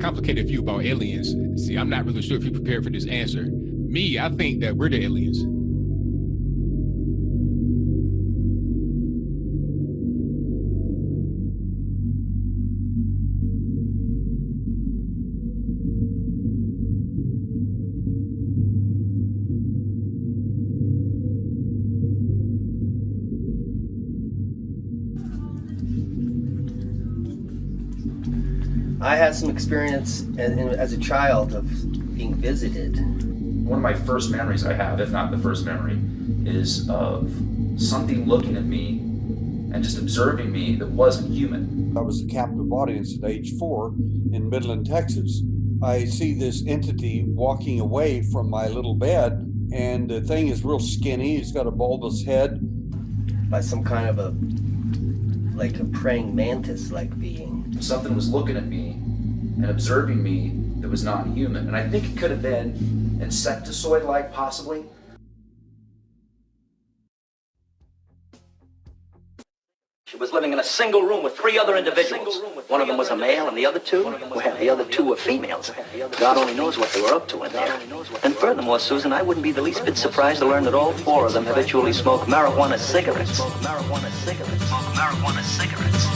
complicated view about aliens. See, I'm not really sure if you're prepared for this answer. Me, I think that we're the aliens. I had some experience as a child of being visited. One of my first memories I have, if not the first memory, is of something looking at me and just observing me that wasn't human. I was a captive audience at age 4 in Midland, Texas. I see this entity walking away from my little bed, and the thing is real skinny. He's got a bulbous head. By some kind of a praying mantis-like being. Something was looking at me and observing me that was not human. And I think it could have been insectoid-like, possibly. She was living in a single room with 3 other individuals. One of them was a male, and the other two were females. God only knows what they were up to in there. And furthermore, Susan, I wouldn't be the least bit surprised to learn that all 4 of them habitually smoke marijuana cigarettes. Marijuana cigarettes.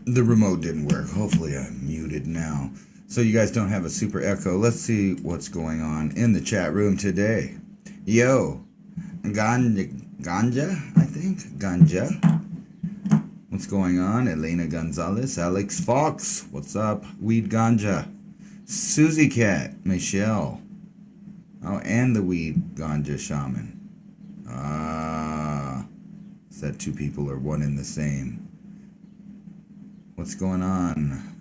The remote didn't work. Hopefully I'm muted now. So you guys don't have a super echo. Let's see what's going on in the chat room today. Yo, Ganja, I think. Ganja. What's going on? Elena Gonzalez, Alex Fox. What's up? Weed Ganja. Susie Cat, Michelle. Oh, and the Weed Ganja Shaman. Ah. Is that two people or one in the same? What's going on?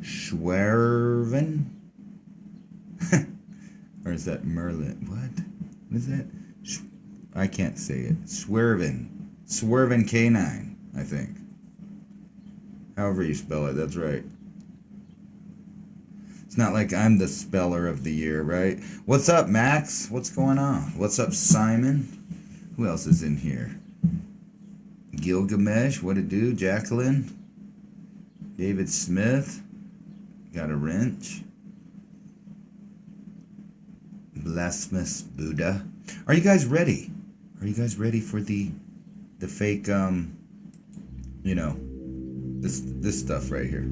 Schwerven? Or is that Merlin? What is that? I can't say it. Swerven. Swerven K9, I think. However you spell it, that's right. It's not like I'm the speller of the year, right? What's up, Max? What's going on? What's up, Simon? Who else is in here? Gilgamesh, what it do? Jacqueline? David Smith? Got a wrench? Blasphemous Buddha. Are you guys ready? Are you guys ready for the fake, you know, this stuff right here?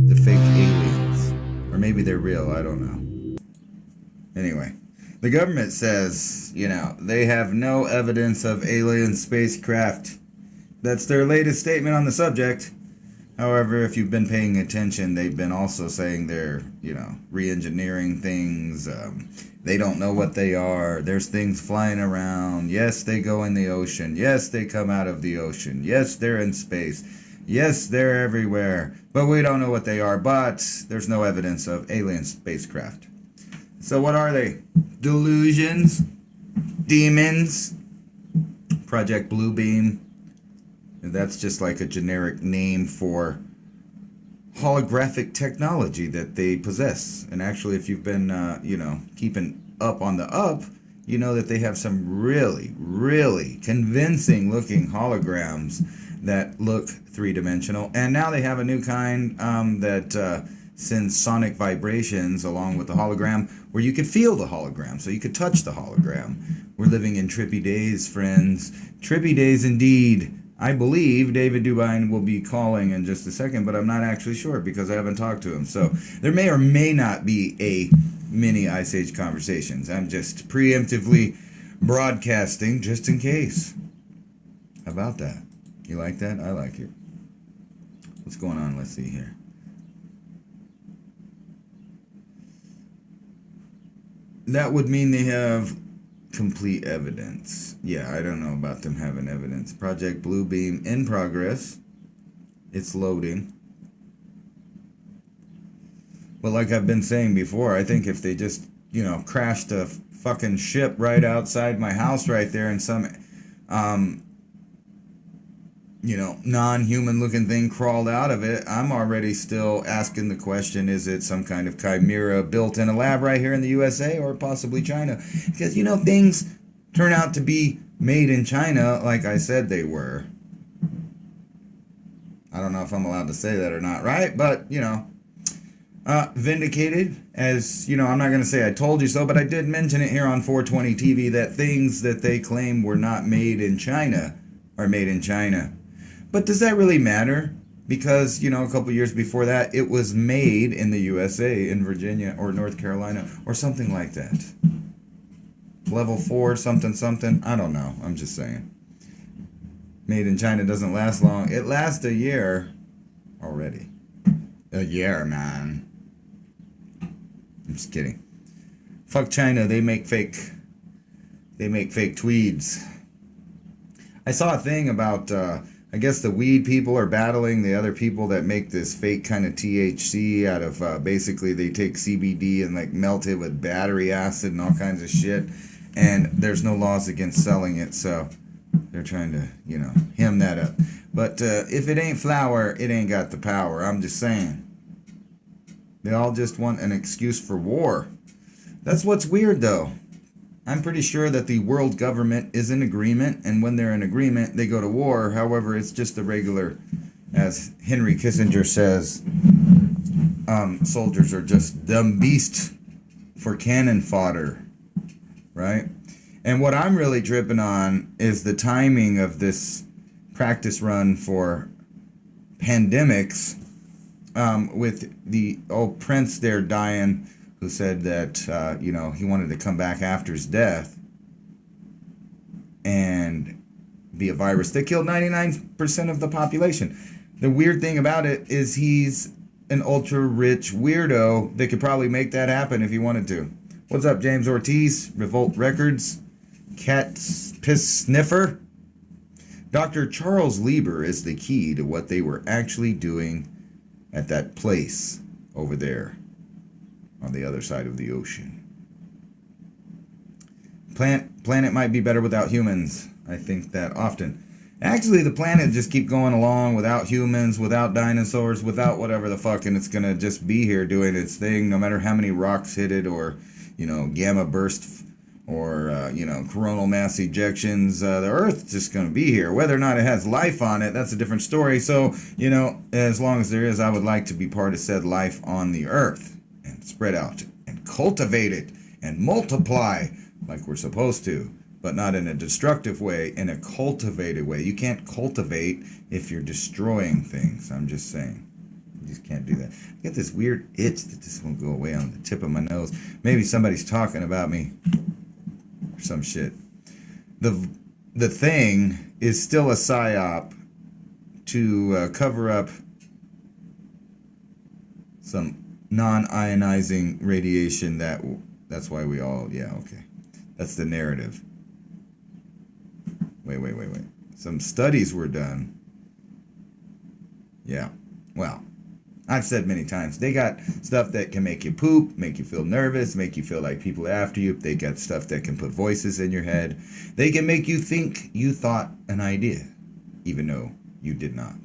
The fake aliens. Or maybe they're real, I don't know. Anyway, the government says, you know, they have no evidence of alien spacecraft. That's their latest statement on the subject. However, if you've been paying attention, they've been also saying they're, you know, re-engineering things. They don't know what they are. There's things flying around. Yes, they go in the ocean. Yes, they come out of the ocean. Yes, they're in space. Yes, they're everywhere. But we don't know what they are. But there's no evidence of alien spacecraft. So what are they? Delusions? Demons? Project Bluebeam? That's just like a generic name for holographic technology that they possess. And actually, if you've been, you know, keeping up on the up, you know that they have some really, really convincing looking holograms that look three-dimensional. And now they have a new kind that sends sonic vibrations along with the hologram where you could feel the hologram, so you could touch the hologram. We're living in trippy days, friends. Trippy days indeed. I believe David Dubine will be calling in just a second, but I'm not actually sure because I haven't talked to him. So there may or may not be a mini Ice Age Conversations. I'm just preemptively broadcasting just in case. How about that? You like that? I like it. What's going on? Let's see here. That would mean they have complete evidence. Yeah, I don't know about them having evidence. Project Bluebeam in progress. It's loading. But like I've been saying before, I think if they just, you know, crashed a fucking ship right outside my house right there and some, you know, non-human looking thing crawled out of it, I'm already still asking the question, is it some kind of chimera built in a lab right here in the USA or possibly China? Because, you know, things turn out to be made in China like I said they were. I don't know if I'm allowed to say that or not, right? But, you know, vindicated, as, you know, I'm not going to say I told you so, but I did mention it here on 420 TV that things that they claim were not made in China are made in China. But does that really matter? Because, you know, a couple years before that, it was made in the USA, in Virginia or North Carolina or something like that. Level 4, something, something. I don't know. I'm just saying. Made in China doesn't last long. It lasts a year already. A year, man. I'm just kidding. Fuck China. They make fake tweeds. I saw a thing about, I guess the weed people are battling the other people that make this fake kind of THC out of, basically they take CBD and like melt it with battery acid and all kinds of shit. And there's no laws against selling it, so they're trying to, you know, hem that up. But if it ain't flour, it ain't got the power. I'm just saying. They all just want an excuse for war. That's what's weird, though. I'm pretty sure that the world government is in agreement, and when they're in agreement, they go to war. However, it's just the regular, as Henry Kissinger says, soldiers are just dumb beasts for cannon fodder, right? And what I'm really tripping on is the timing of this practice run for pandemics, with the old prince there dying, who said that, he wanted to come back after his death and be a virus that killed 99% of the population. The weird thing about it is he's an ultra rich weirdo that could probably make that happen if he wanted to. What's up, James Ortiz? Revolt Records. Cat Piss Sniffer. Dr. Charles Lieber is the key to what they were actually doing at that place over there on the other side of the ocean. Planet might be better without humans. I think that often. Actually, the planet just keep going along without humans, without dinosaurs, without whatever the fuck, and it's gonna just be here doing its thing, no matter how many rocks hit it, or gamma burst, or coronal mass ejections. The Earth's just gonna be here. Whether or not it has life on it, that's a different story. So as long as there is, I would like to be part of said life on the Earth and spread out and cultivate it and multiply like we're supposed to. But not in a destructive way, in a cultivated way. You can't cultivate if you're destroying things. I'm just saying. You just can't do that. I get this weird itch that just won't go away on the tip of my nose. Maybe somebody's talking about me or some shit. The thing is still a psyop to cover up some non-ionizing radiation. That's why we all, okay. That's the narrative. Wait. Some studies were done. Yeah. Well, I've said many times, they got stuff that can make you poop, make you feel nervous, make you feel like people are after you. They got stuff that can put voices in your head. They can make you think you thought an idea, even though you did not.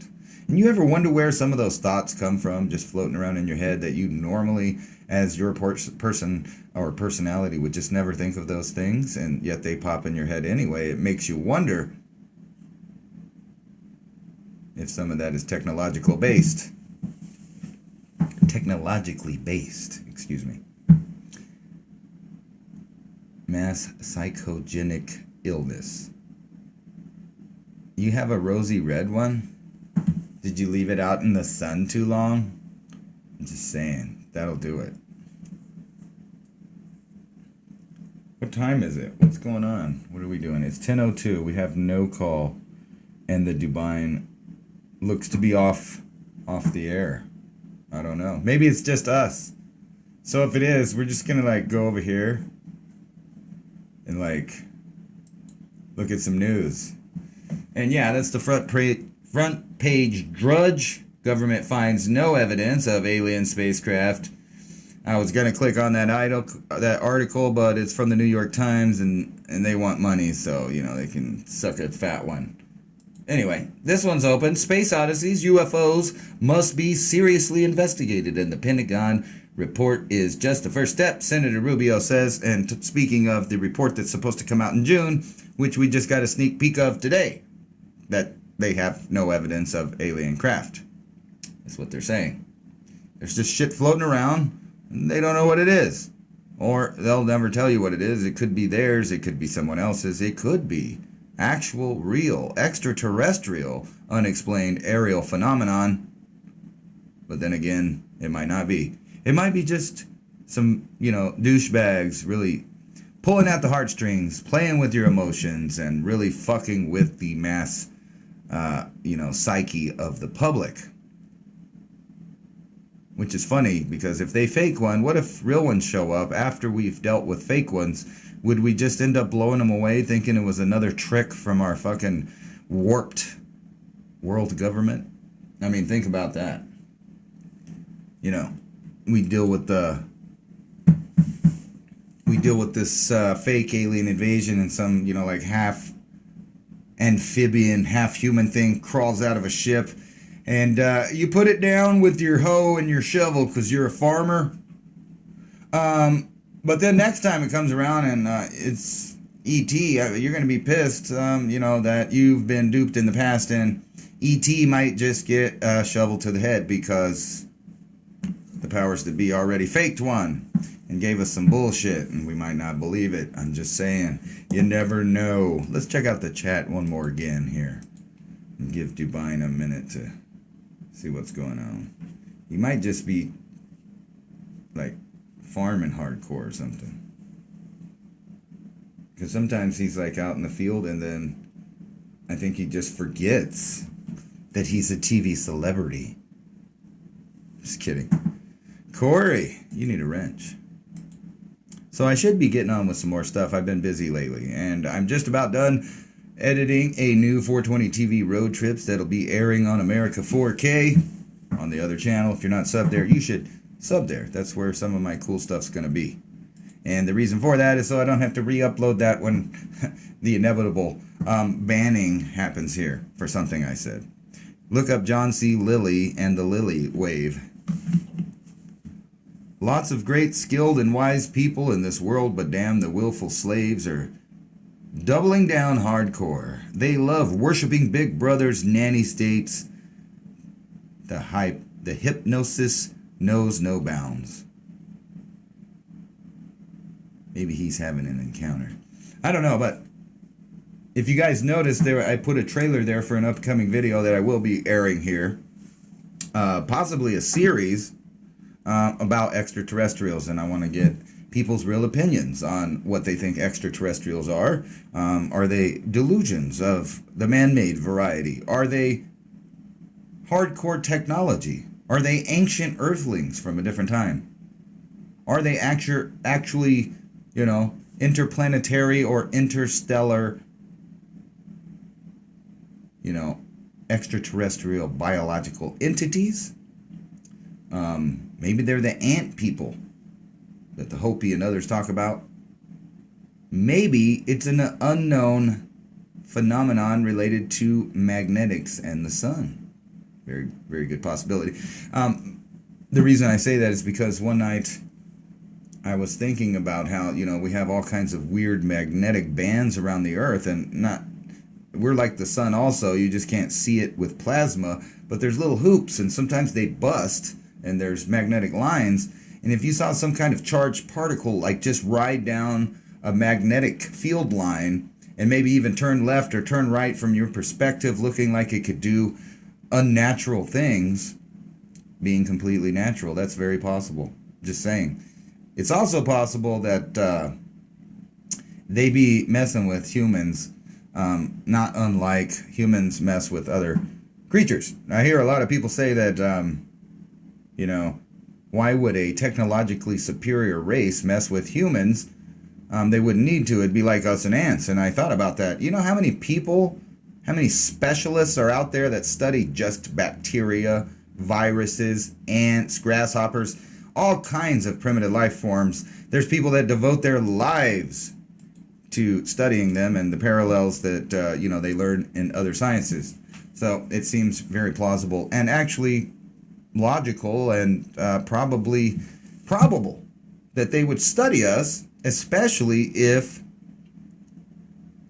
And you ever wonder where some of those thoughts come from, just floating around in your head, that you normally, as your person or personality, would just never think of those things, and yet they pop in your head anyway? It makes you wonder if some of that is technologically based, excuse me. Mass psychogenic illness. You have a rosy red one? Did you leave it out in the sun too long? I'm just saying, that'll do it. What time is it? What's going on? What are we doing? It's 10:02. We have no call, and the Dubai looks to be off the air. I don't know. Maybe it's just us. So if it is, we're just gonna go over here and look at some news. And yeah, that's the front page drudge. Government finds no evidence of alien spacecraft. I was gonna click on that article, but it's from the New York Times, and they want money, so they can suck a fat one. Anyway, this one's open. Space odysseys, UFOs must be seriously investigated, and the Pentagon report is just the first step, Senator Rubio says. And speaking of the report that's supposed to come out in June, which we just got a sneak peek of today, that they have no evidence of alien craft. That's what they're saying. There's just shit floating around, and they don't know what it is. Or they'll never tell you what it is. It could be theirs, it could be someone else's, it could be actual, real, extraterrestrial, unexplained aerial phenomenon. But then again, it might not be. It might be just some, douchebags really pulling at the heartstrings, playing with your emotions, and really fucking with the mass, psyche of the public. Which is funny, because if they fake one, what if real ones show up after we've dealt with fake ones? Would we just end up blowing them away, thinking it was another trick from our fucking warped world government? I mean, think about that. We deal with this fake alien invasion, and some, half amphibian, half human thing crawls out of a ship, and you put it down with your hoe and your shovel because you're a farmer. But then next time it comes around and it's E.T., you're going to be pissed, that you've been duped in the past, and E.T. might just get a shovel to the head because the powers that be already faked one and gave us some bullshit, and we might not believe it. I'm just saying, you never know. Let's check out the chat one more again here and give Dubai a minute to See what's going on. He might just be like farming hardcore or something. Because sometimes he's like out in the field and then I think he just forgets that he's a TV celebrity. Just kidding. Corey, you need a wrench. So I should be getting on with some more stuff. I've been busy lately, and I'm just about done editing a new 420 TV road trips that'll be airing on America 4K on the other channel. If you're not subbed there, you should sub there. That's where some of my cool stuff's going to be. And the reason for that is so I don't have to re-upload that when the inevitable banning happens here for something I said. Look up John C. Lilly and the Lilly Wave. Lots of great, skilled, and wise people in this world, but damn, the willful slaves are doubling down hardcore. They love worshiping Big Brother's nanny states. The hypnosis knows no bounds. Maybe he's having an encounter. I don't know, but if you guys noticed there, I put a trailer there for an upcoming video that I will be airing here. Possibly a series about extraterrestrials, and I want to get people's real opinions on what they think extraterrestrials are. Are they delusions of the man-made variety? Are they hardcore technology? Are they ancient earthlings from a different time? Are they actually, you know, interplanetary or interstellar, you know, extraterrestrial biological entities? Maybe they're the ant people that the Hopi and others talk about. Maybe it's an unknown phenomenon related to magnetics and the sun. Very, very good possibility. The reason I say that is because one night I was thinking about how, you know, we have all kinds of weird magnetic bands around the earth, and we're like the sun also. You just can't see it with plasma, but there's little hoops, and sometimes they bust, and there's magnetic lines. And if you saw some kind of charged particle like just ride down a magnetic field line and maybe even turn left or turn right from your perspective, looking like it could do unnatural things, being completely natural, that's very possible. Just saying. It's also possible that they be messing with humans, not unlike humans mess with other creatures. I hear a lot of people say that, you know, why would a technologically superior race mess with humans? They wouldn't need to. It'd be like us and ants. And I thought about that. You know how many people, how many specialists are out there that study just bacteria, viruses, ants, grasshoppers, all kinds of primitive life forms? There's people that devote their lives to studying them and the parallels that, you know, they learn in other sciences. So it seems very plausible and actually logical and probably probable that they would study us, especially if,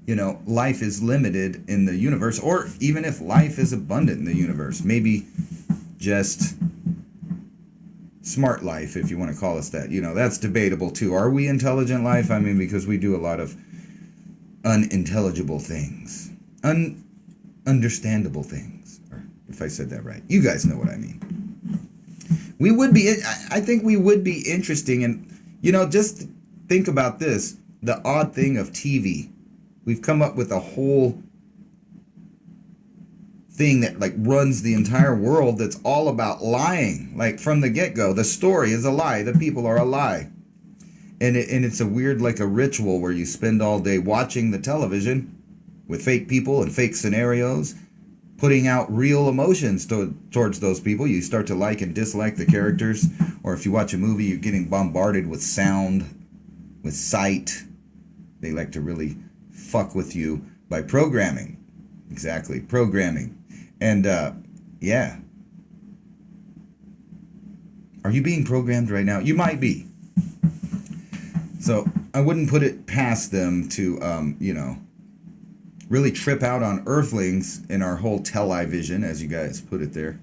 you know, life is limited in the universe, or even if life is abundant in the universe. Maybe just smart life, if you want to call us that. You know, that's debatable too. Are we intelligent life? I mean, because we do a lot of unintelligible things, understandable things, or if I said that right. You guys know what I mean. We would be, I think we would be interesting. And, you know, just think about this, the odd thing of TV. We've come up with a whole thing that like runs the entire world that's all about lying. Like from the get-go, the story is a lie. The people are a lie. And it's a weird, like a ritual where you spend all day watching the television with fake people and fake scenarios, putting out real emotions towards those people. You start to like and dislike the characters. Or if you watch a movie, you're getting bombarded with sound, with sight. They like to really fuck with you by programming. Exactly, programming. And yeah. Are you being programmed right now? You might be. So I wouldn't put it past them to, you know, really trip out on earthlings in our whole television, as you guys put it there.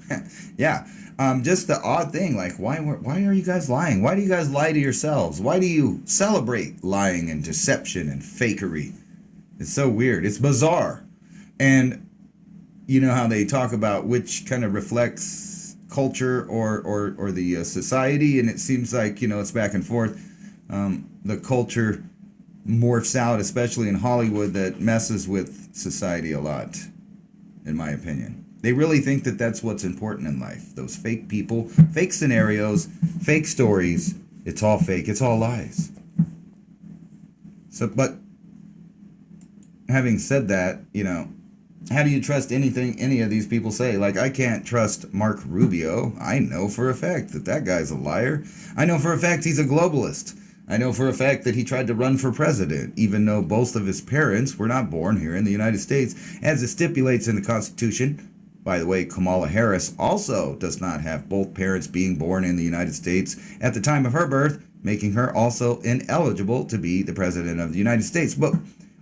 Yeah. Just the odd thing, like, why are you guys lying? Why do you guys lie to yourselves? Why do you celebrate lying and deception and fakery? It's so weird. It's bizarre. And you know how they talk about which kind of reflects culture or the society, and it seems like, it's back and forth. The culture morphs out, especially in Hollywood, that messes with society a lot, in my opinion. They really think that that's what's important in life. Those fake people, fake scenarios, fake stories. It's all fake. It's all lies. So, but having said that, how do you trust anything any of these people say? Like, I can't trust Mark Rubio. I know for a fact that guy's a liar. I know for a fact he's a globalist. I know for a fact that he tried to run for president, even though both of his parents were not born here in the United States, as it stipulates in the Constitution. By the way, Kamala Harris also does not have both parents being born in the United States at the time of her birth, making her also ineligible to be the president of the United States. But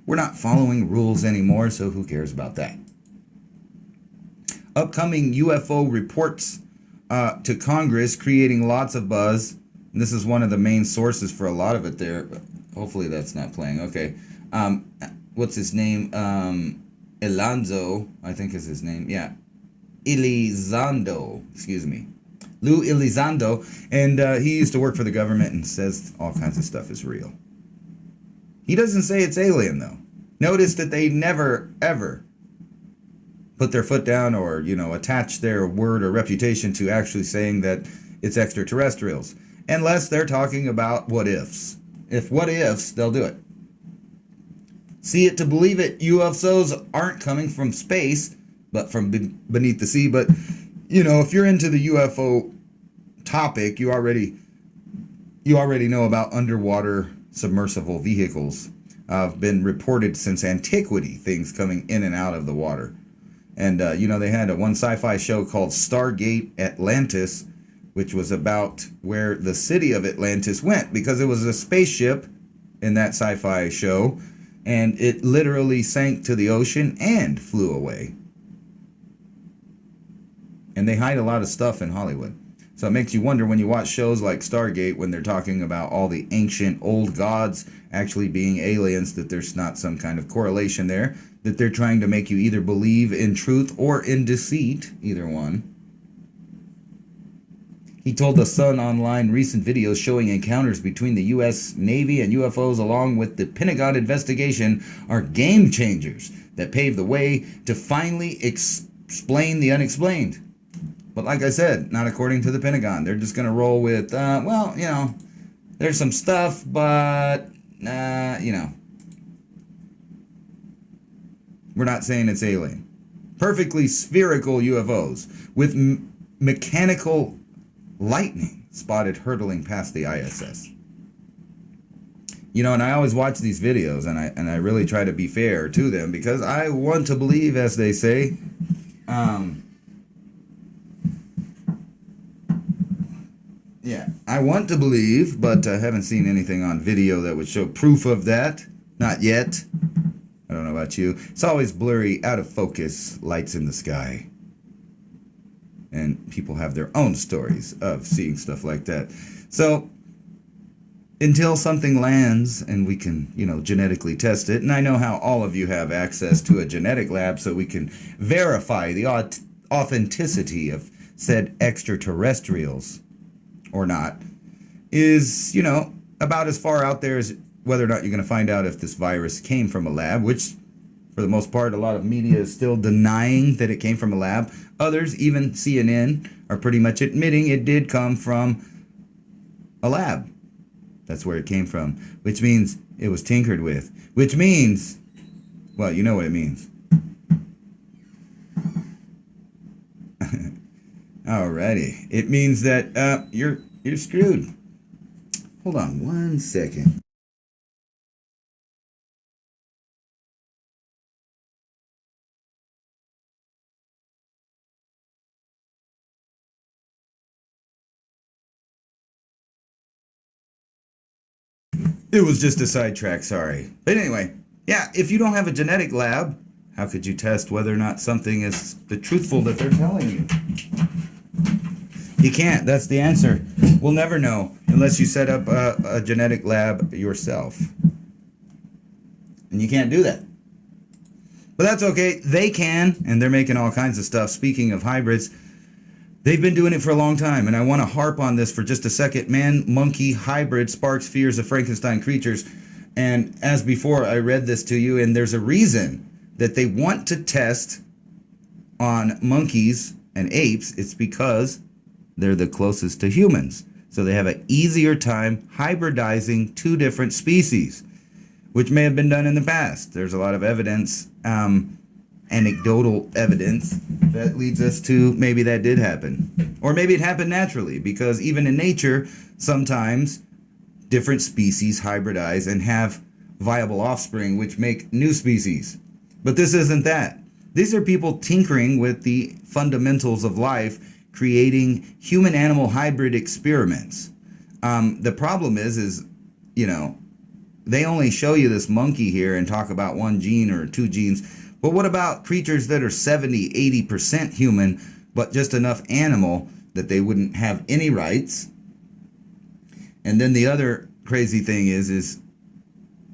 we're not following rules anymore, so who cares about that? Upcoming UFO reports to Congress, creating lots of buzz. And this is one of the main sources for a lot of it there. Hopefully that's not playing. Okay. What's his name? Elizondo, I think is his name. Yeah. Elizondo, excuse me. Lou Elizondo. And he used to work for the government and says all kinds of stuff is real. He doesn't say it's alien, though. Notice that they never, ever put their foot down or, attach their word or reputation to actually saying that it's extraterrestrials. Unless they're talking about what ifs. If what ifs, they'll do it. See it to believe it. UFOs aren't coming from space, but from beneath the sea. But, if you're into the UFO topic, you already know about underwater submersible vehicles. Have been reported since antiquity, things coming in and out of the water. And, they had one sci-fi show called Stargate Atlantis, which was about where the city of Atlantis went, because it was a spaceship in that sci-fi show, and it literally sank to the ocean and flew away. And they hide a lot of stuff in Hollywood. So it makes you wonder when you watch shows like Stargate, when they're talking about all the ancient old gods actually being aliens, that there's not some kind of correlation there, that they're trying to make you either believe in truth or in deceit, either one. He told The Sun online recent videos showing encounters between the U.S. Navy and UFOs along with the Pentagon investigation are game changers that pave the way to finally explain the unexplained. But like I said, not according to the Pentagon. They're just going to roll with, there's some stuff, but, we're not saying it's alien. Perfectly spherical UFOs with mechanical lightning spotted hurtling past the ISS. And I always watch these videos, and I really try to be fair to them, because I want to believe, as they say. I want to believe, but I haven't seen anything on video that would show proof of that. Not yet. I don't know about you. It's always blurry, out of focus, lights in the sky. And people have their own stories of seeing stuff like that. So, until something lands and we can, genetically test it, and I know how all of you have access to a genetic lab so we can verify the authenticity of said extraterrestrials or not, is, about as far out there as whether or not you're going to find out if this virus came from a lab, which for the most part, a lot of media is still denying that it came from a lab. Others, even CNN, are pretty much admitting it did come from a lab. That's where it came from, which means it was tinkered with, which means, well, you know what it means. Alrighty. It means that you're screwed. Hold on one second. It was just a sidetrack, sorry. But anyway, yeah, if you don't have a genetic lab, how could you test whether or not something is the truthful that they're telling you? You can't. That's the answer. We'll never know unless you set up a genetic lab yourself. And you can't do that. But that's okay. They can, and they're making all kinds of stuff. Speaking of hybrids, They've been doing it for a long time, and I want to harp on this for just a second. Man-monkey hybrid sparks fears of Frankenstein creatures. And as before, I read this to you, and there's a reason that they want to test on monkeys and apes. It's because they're the closest to humans. So they have an easier time hybridizing two different species, which may have been done in the past. There's a lot of evidence, anecdotal evidence, that leads us to maybe that did happen. Or maybe it happened naturally, because even in nature, sometimes different species hybridize and have viable offspring, which make new species. But this isn't that. These are people tinkering with the fundamentals of life, creating human-animal hybrid experiments. The problem is, you know, they only show you this monkey here and talk about one gene or two genes. But what about creatures that are 70, 80% human, but just enough animal that they wouldn't have any rights? And then the other crazy thing is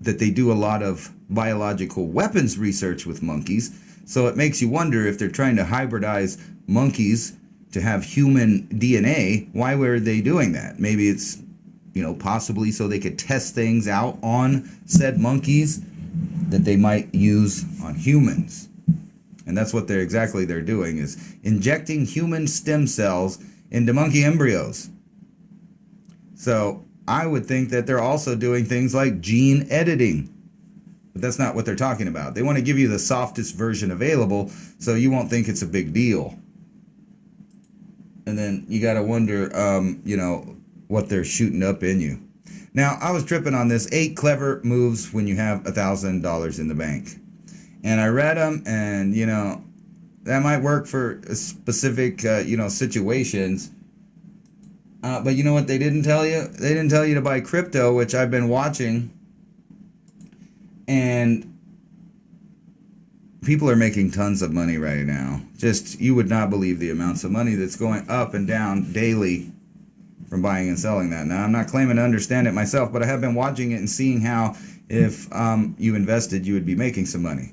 that they do a lot of biological weapons research with monkeys. So it makes you wonder, if they're trying to hybridize monkeys to have human DNA, why were they doing that? Maybe it's, you know, possibly so they could test things out on said monkeys that they might use on humans. And that's what they're doing, is injecting human stem cells into monkey embryos. So I would think that they're also doing things like gene editing. But that's not what they're talking about. They want to give you the softest version available so you won't think it's a big deal. And then you got to wonder, you know, what they're shooting up in you. Now, I was tripping on this 8 clever moves when you have $1,000 in the bank. And I read them, and, you know, that might work for specific, you know, situations. But you know what they didn't tell you? They didn't tell you to buy crypto, which I've been watching. And people are making tons of money right now. Just, you would not believe the amounts of money that's going up and down daily from buying and selling that. Now, I'm not claiming to understand it myself, but I have been watching it and seeing how if you invested, you would be making some money.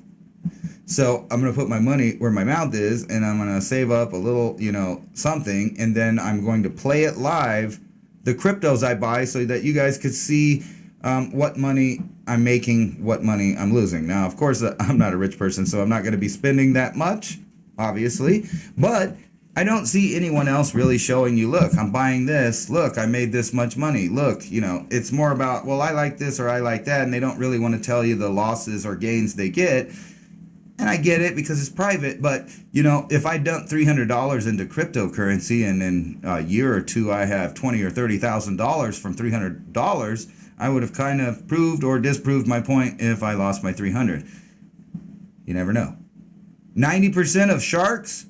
So I'm going to put my money where my mouth is, and I'm going to save up a little, you know, something, and then I'm going to play it live, the cryptos I buy, so that you guys could see what money I'm making, what money I'm losing. Now, of course, I'm not a rich person, so I'm not going to be spending that much, obviously, but I don't see anyone else really showing you, look, I'm buying this, look, I made this much money, look, you know, it's more about, well, I like this or I like that, and they don't really want to tell you the losses or gains they get. And I get it because it's private, but, you know, if I dump $300 into cryptocurrency and in a year or two I have $20,000 or $30,000 from $300, I would have kind of proved or disproved my point if I lost my $300. You never know. 90% of sharks,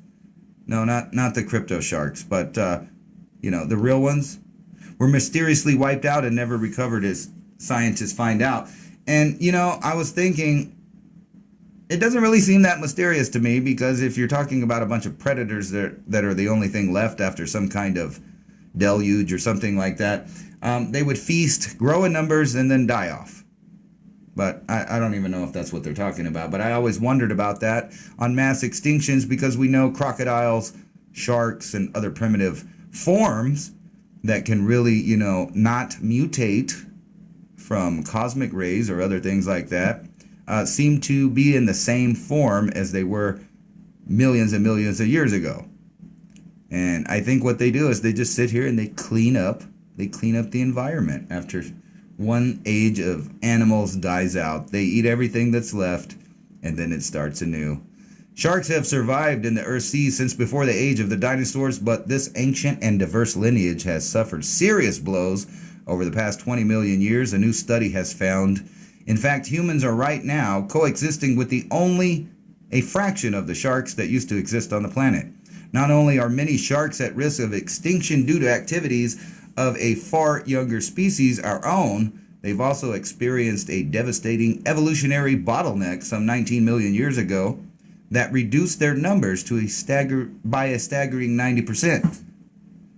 no, not the crypto sharks, but, you know, the real ones, were mysteriously wiped out and never recovered, as scientists find out. And, you know, I was thinking, it doesn't really seem that mysterious to me, because if you're talking about a bunch of predators that are the only thing left after some kind of deluge or something like that, they would feast, grow in numbers, and then die off. But I don't even know if that's what they're talking about. But I always wondered about that on mass extinctions, because we know crocodiles, sharks, and other primitive forms that can really, you know, not mutate from cosmic rays or other things like that, seem to be in the same form as they were millions and millions of years ago. And I think what they do is they just sit here and they clean up the environment. After one age of animals dies out, they eat everything that's left, and then it starts anew. Sharks have survived in the Earth's seas since before the age of the dinosaurs, but this ancient and diverse lineage has suffered serious blows over the past 20 million years, a new study has found. In fact, humans are right now coexisting with only a fraction of the sharks that used to exist on the planet. Not only are many sharks at risk of extinction due to activities of a far younger species, our own, they've also experienced a devastating evolutionary bottleneck some 19 million years ago that reduced their numbers by a staggering 90%.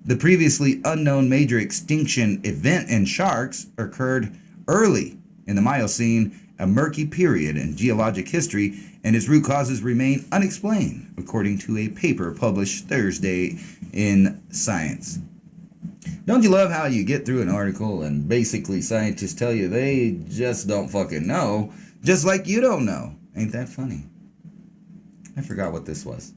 The previously unknown major extinction event in sharks occurred early in the Miocene a murky period in geologic history, and its root causes remain unexplained, according to a paper published Thursday in Science. Don't you love how you get through an article and basically scientists tell you they just don't fucking know, just like you don't know? Ain't that funny? I forgot what this was.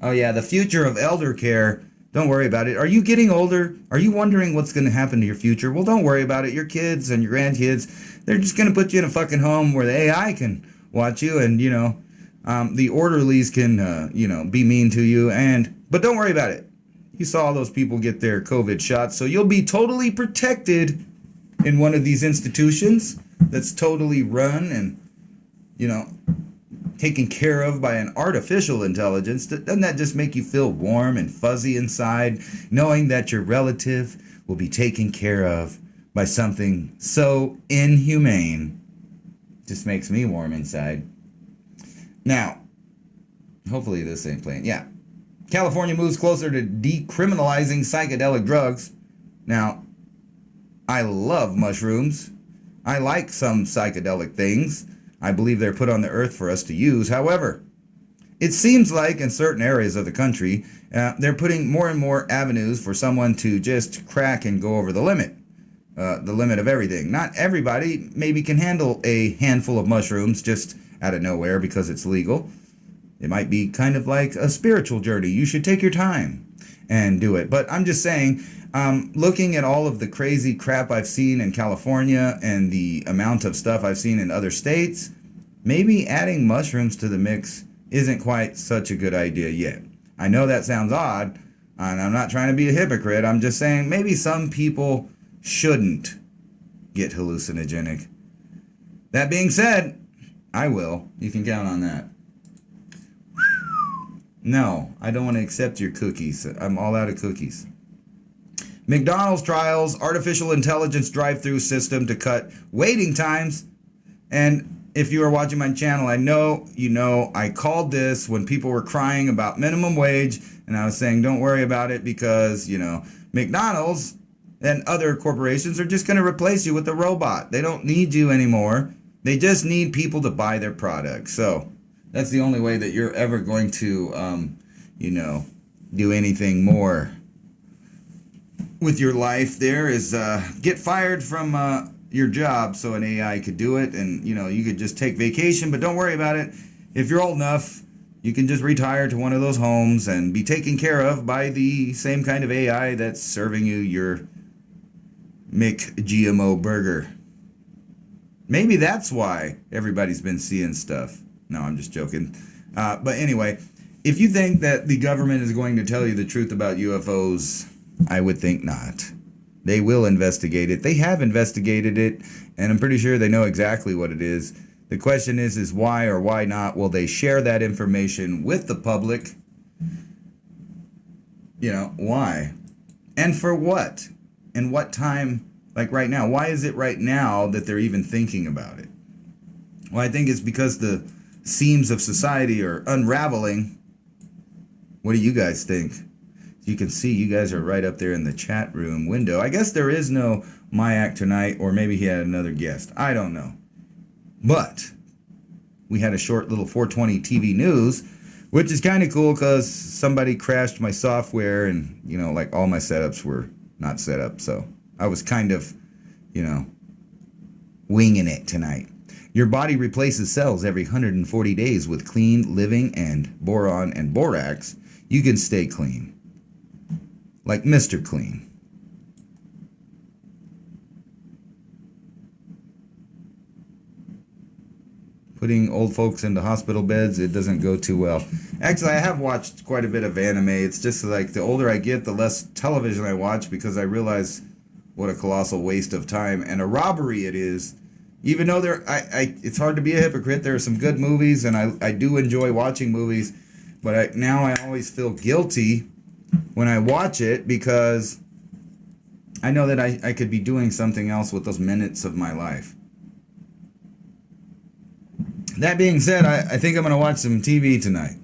Oh yeah, the future of elder care. Don't worry about it. Are you getting older? Are you wondering what's going to happen to your future? Well, don't worry about it. Your kids and your grandkids, they're just going to put you in a fucking home where the AI can watch you, and, you know, the orderlies can, you know, be mean to you. But don't worry about it. You saw all those people get their COVID shots, so you'll be totally protected in one of these institutions that's totally run and, you know, taken care of by an artificial intelligence. Doesn't that just make you feel warm and fuzzy inside, knowing that your relative will be taken care of by something so inhumane? Just makes me warm inside. Now, hopefully this ain't playing. Yeah. California moves closer to decriminalizing psychedelic drugs. Now, I love mushrooms. I like some psychedelic things. I believe they're put on the earth for us to use. However, it seems like in certain areas of the country, they're putting more and more avenues for someone to just crack and go over the limit of everything. Not everybody maybe can handle a handful of mushrooms just out of nowhere because it's legal. It might be kind of like a spiritual journey. You should take your time and do it. But I'm just saying, looking at all of the crazy crap I've seen in California and the amount of stuff I've seen in other states, maybe adding mushrooms to the mix isn't quite such a good idea yet. I know that sounds odd, and I'm not trying to be a hypocrite. I'm just saying maybe some people shouldn't get hallucinogenic. That being said, I will. You can count on that. No, I don't want to accept your cookies. I'm all out of cookies. McDonald's trials artificial intelligence drive-through system to cut waiting times. And if you are watching my channel, I know you know I called this when people were crying about minimum wage, and I was saying don't worry about it because, you know, McDonald's and other corporations are just going to replace you with a robot. They don't need you anymore. They just need people to buy their products. So that's the only way that you're ever going to, you know, do anything more with your life there is get fired from your job so an AI could do it, and, you know, you could just take vacation, but don't worry about it. If you're old enough, you can just retire to one of those homes and be taken care of by the same kind of AI that's serving you your McGMO burger. Maybe that's why everybody's been seeing stuff. No, I'm just joking. But anyway, if you think that the government is going to tell you the truth about UFOs, I would think not. They will investigate it. They have investigated it, and I'm pretty sure they know exactly what it is. The question is why or why not will they share that information with the public? You know, why? And for what? And what time? Like right now. Why is it right now that they're even thinking about it? Well, I think it's because the seams of society are unraveling. What do you guys think? You can see you guys are right up there in the chat room window. I guess there is no MIAC tonight, or maybe he had another guest. I don't know. But we had a short little 420 TV news, which is kind of cool because somebody crashed my software and, you know, like all my setups were not set up. So I was kind of, you know, winging it tonight. Your body replaces cells every 140 days with clean, living, and boron and borax. You can stay clean. Like Mr. Clean. Putting old folks into hospital beds, it doesn't go too well. Actually, I have watched quite a bit of anime. It's just like the older I get, the less television I watch because I realize what a colossal waste of time and a robbery it is. Even though it's hard to be a hypocrite. There are some good movies, and I do enjoy watching movies, but now I always feel guilty when I watch it because I know that I could be doing something else with those minutes of my life. That being said, I think I'm going to watch some TV tonight.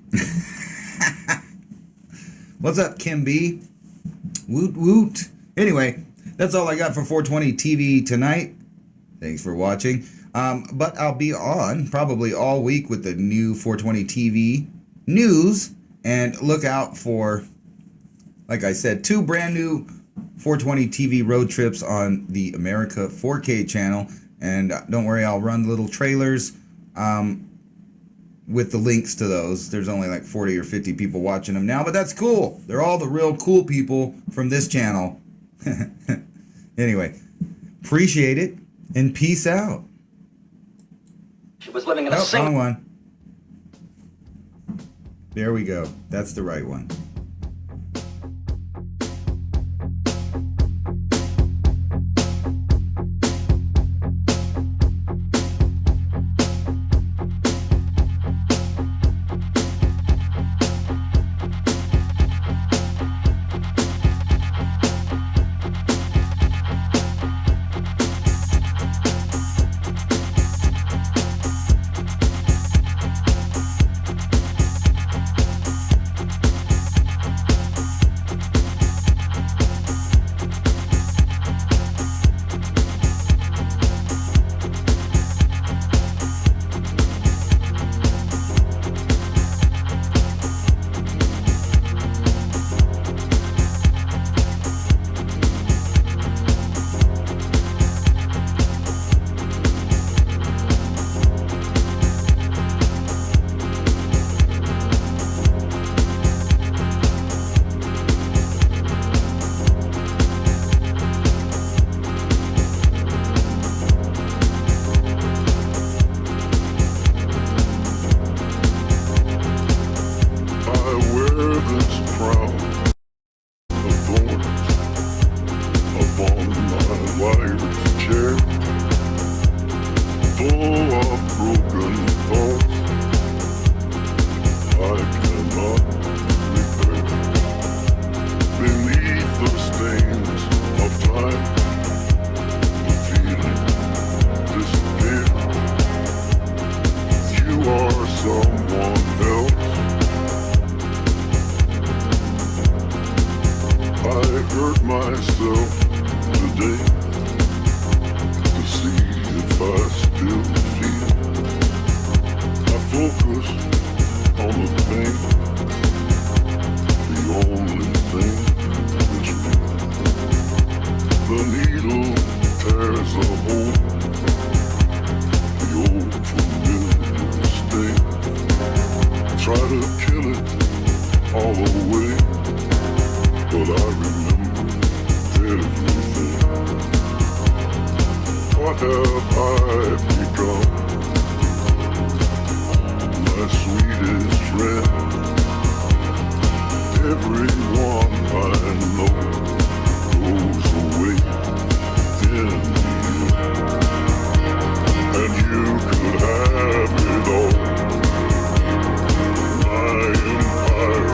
What's up, Kim B? Woot woot. Anyway, that's all I got for 420 TV tonight. Thanks for watching. But I'll be on probably all week with the new 420 TV news, and look out for, like I said, 2 brand new 420 TV road trips on the America 4K channel. And don't worry, I'll run little trailers with the links to those. There's only like 40 or 50 people watching them now, but that's cool. They're all the real cool people from this channel. Anyway, appreciate it, and peace out. She was living in a Oh, single... wrong one. There we go. That's the right one. Hurt myself today to see if I still feel. I focus on the pain, the only thing that's real. The needle tears a hole, the old familiar sting. Try to kill it all away, but I remember everything. What have I